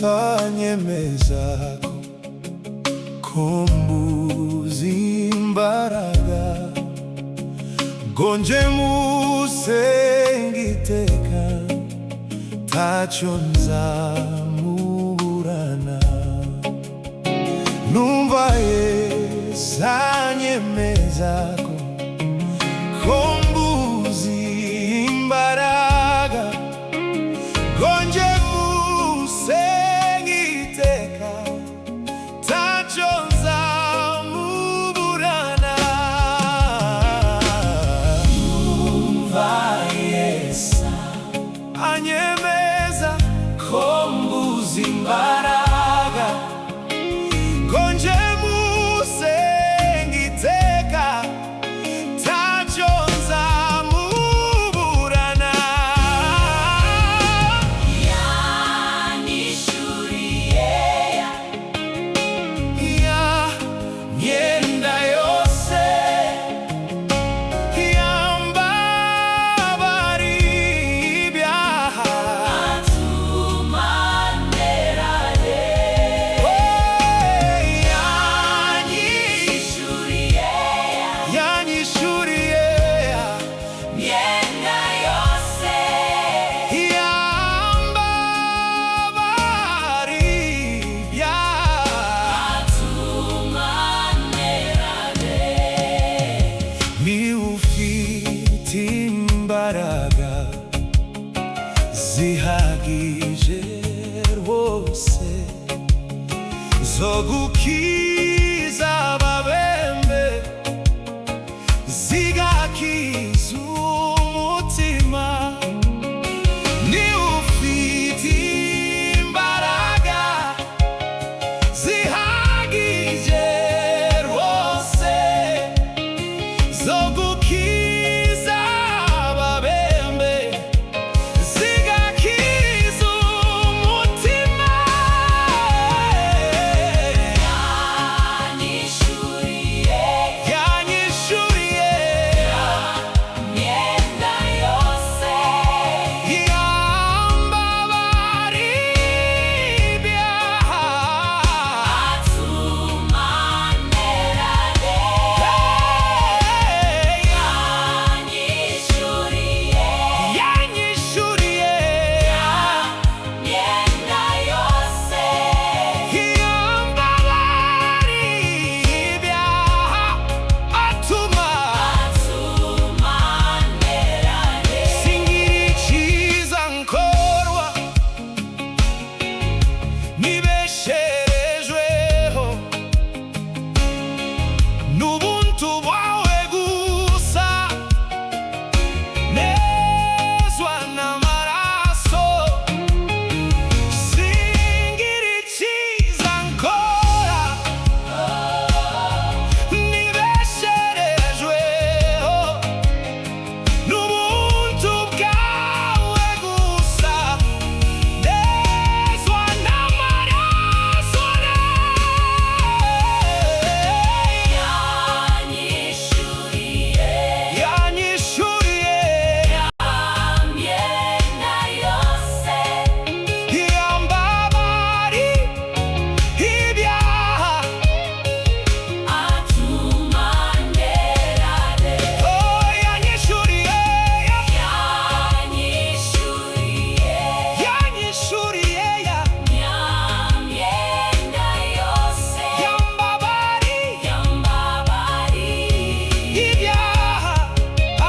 sanyemezako kombuzi imbaraga gonje musengiteka taco nzamuburana numvaye sanyemezako kombuzi imbaraga gonje musengiteka taco nzamuburana numvaye sanyemeza kombuzi imbaraga gonje musengiteka taco nzamuburana yanyishuriye ya myenda yose yambabarira ibyaha atuma nterane yanyishuriye myenda yose yambabarira ibyaha atuma nterane ni ufite imbaraga zihagije rwose zo gukiza ababembe zigakiza umutima ni ufite imbaraga zihagije rwose zo gukiza ababembe zigakiza umutima yanyishuriye yanyishuriye myenda yose yambabarira ibyaha atuma nterane yanyishuriye yanyishuriye myenda yose yambabarira ibyaha atuma nterane singira icyiza nkorwa nibesherejweho n'ubuntu bwawe gusa nezwa n'amaraso singira icyiza nkora nibesherejweho n'ubuntu bwawe gusa nezwa n'amaraso yanyishuriye yanyishuriye myenda yose yambabarira ibyaha atuma nterane yanyishuriye yanyishuriye yanyishuriye myenda yose yambabarira yambabarira ibyaha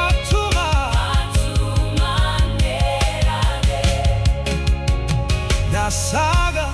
atuma atuma nterane nasaga